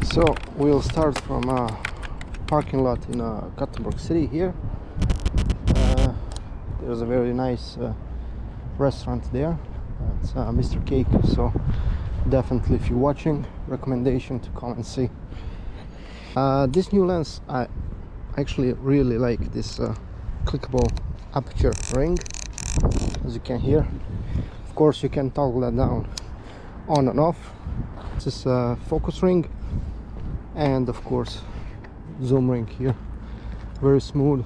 So we'll start from a parking lot in Gothenburg city here. There's a very nice restaurant there. It's Mr. Cake, so definitely if you're watching, recommendation to come and see. This new lens, I actually really like this clickable aperture ring, as you can hear. Of course you can toggle that down on and off. This is a focus ring, and of course zoom ring here. Very smooth,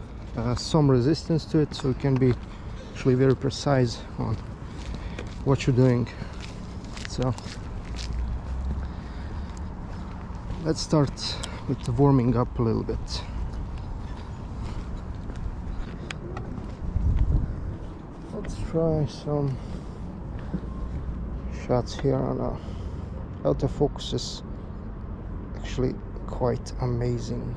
some resistance to it, so you can be actually very precise on what you're doing. So let's start with the warming up a little bit. Let's try some shots here on autofocus is actually quite amazing.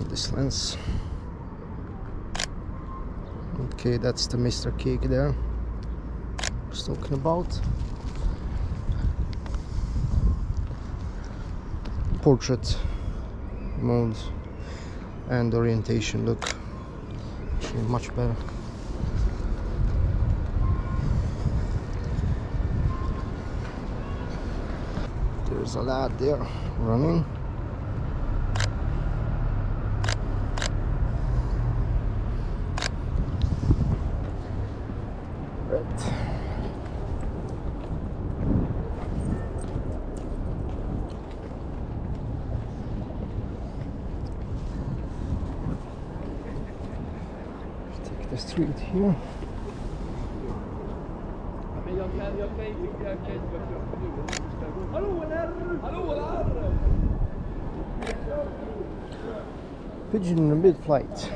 This lens. Okay, that's the Mr. Cake there I was talking about. Portrait mode and orientation look actually much better. There's a lad there running. Take the street here. Pigeon in mid-flight.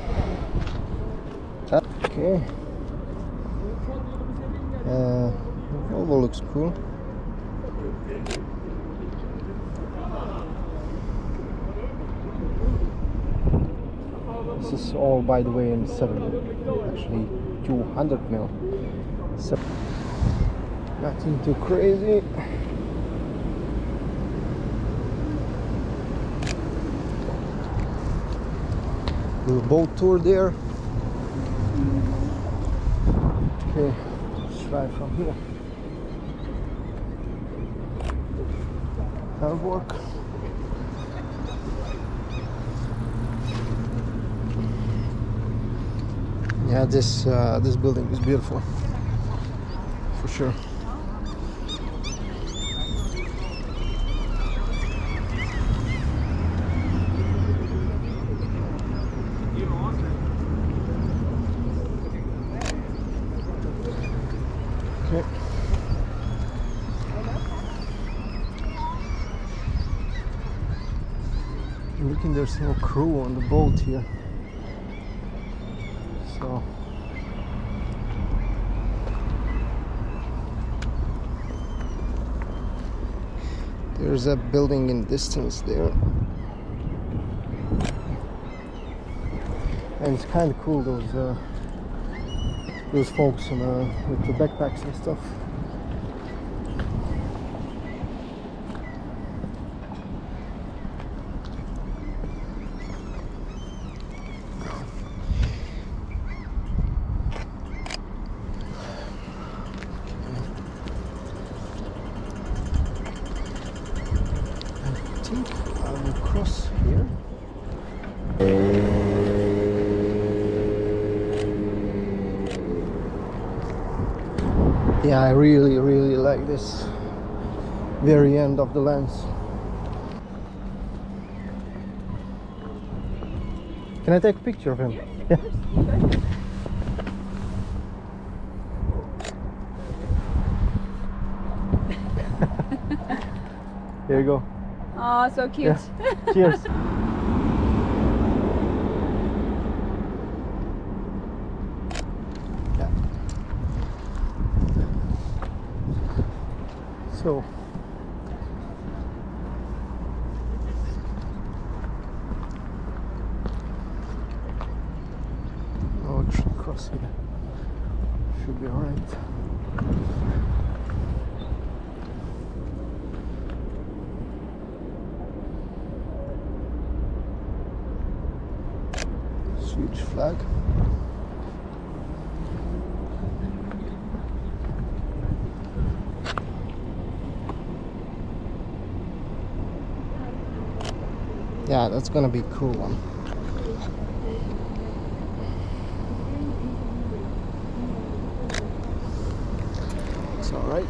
Okay. Volvo looks cool. This is all, by the way, in 7, actually 200mm. So nothing too crazy. Little boat tour there. Okay, let's try from here. That'll work. Yeah, this building is beautiful, for sure. Okay. Looking, there's no crew on the boat here. So there's a building in distance there, and it's kind of cool, those folks with the backpacks and stuff. I think I will cross here. Yeah, I really like this very end of the lens. Can I take a picture of him? Yeah. Here you go. Oh, so cute. Yeah. Cheers. Yeah. So I'll actually cross here. Should be alright. huge flag. Yeah, that's gonna be a cool one. It's all right.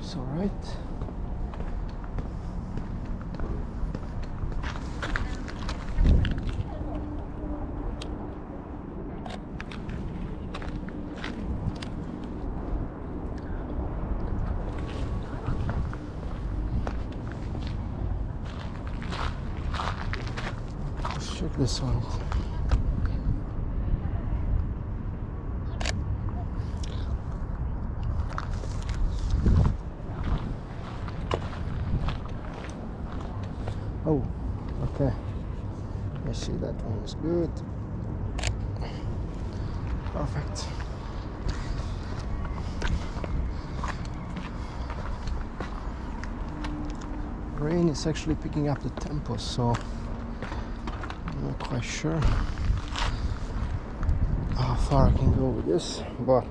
It's all right. Let's check this out. Oh, okay. I see that one is good. Perfect. Rain is actually picking up the tempo, so I'm not quite sure how far I can go with this, but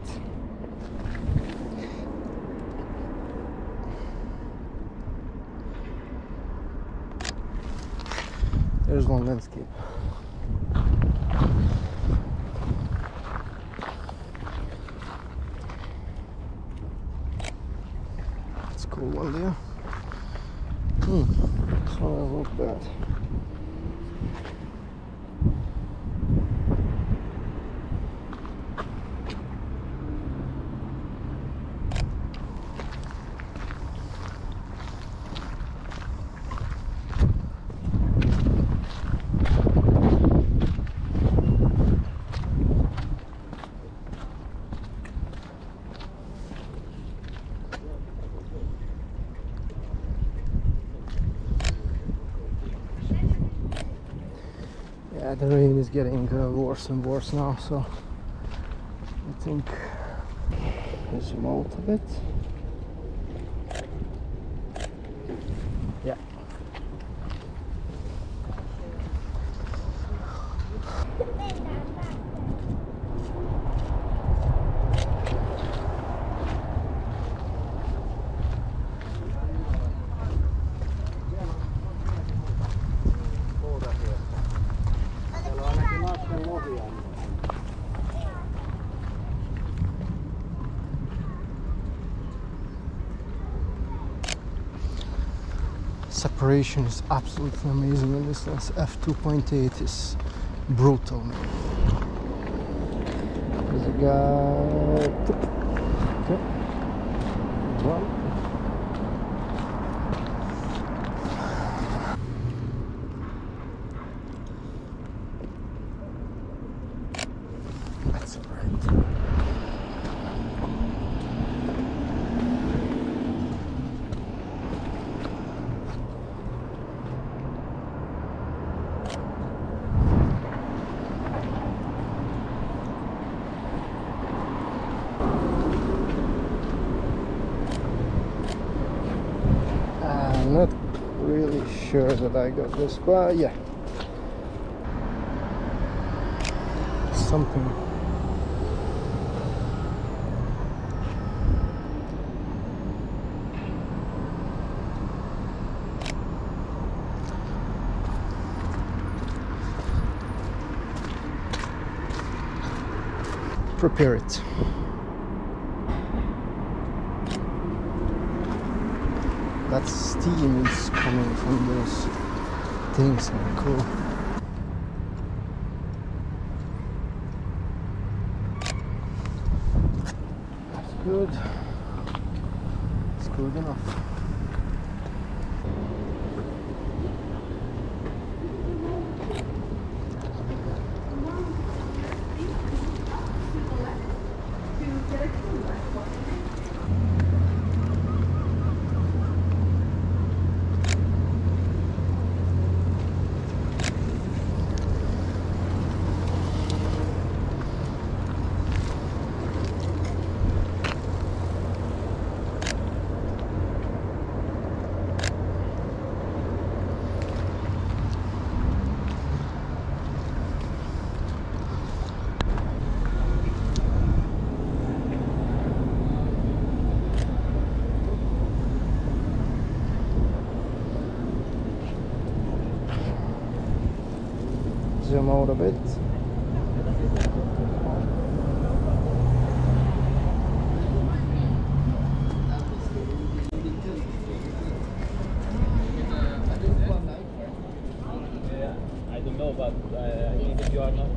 there's one landscape. It's a cool one there. So not bad. Yeah, the rain is getting worse and worse now, so I think I'll zoom out a bit. Yeah. Separation is absolutely amazing in this lens. f2.8 is brutal, man. There's a guy. Okay. One. That's all right. I'm not really sure that I got this, but yeah, something. Prepare it. That steam is coming from those things. Cool. That's good. It's good enough. zoom out a bit. I don't know, but I think that you are not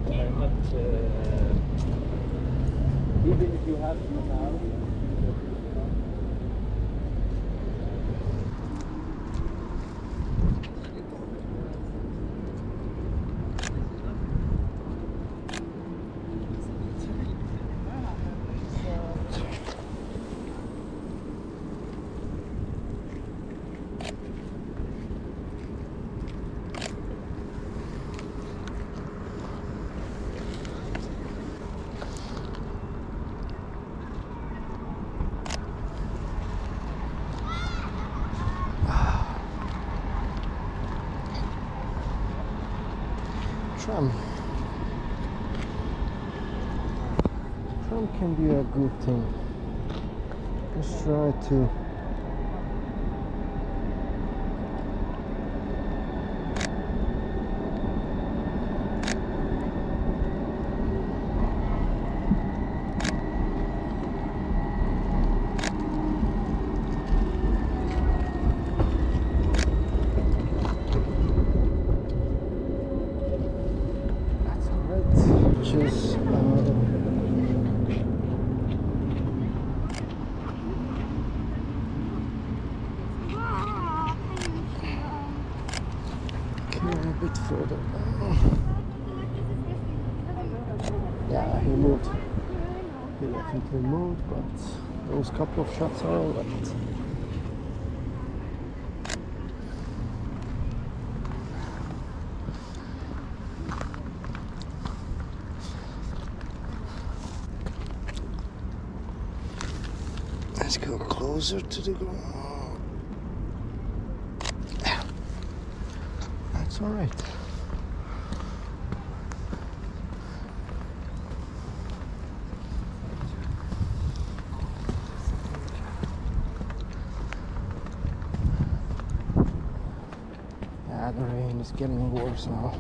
even if you have now. Tram can be a good thing. Let's try to just a bit further down. Yeah, he moved. He definitely moved, but those couple of shots are alright. Let's go closer to the ground. That's all right. Yeah, the rain is getting worse now.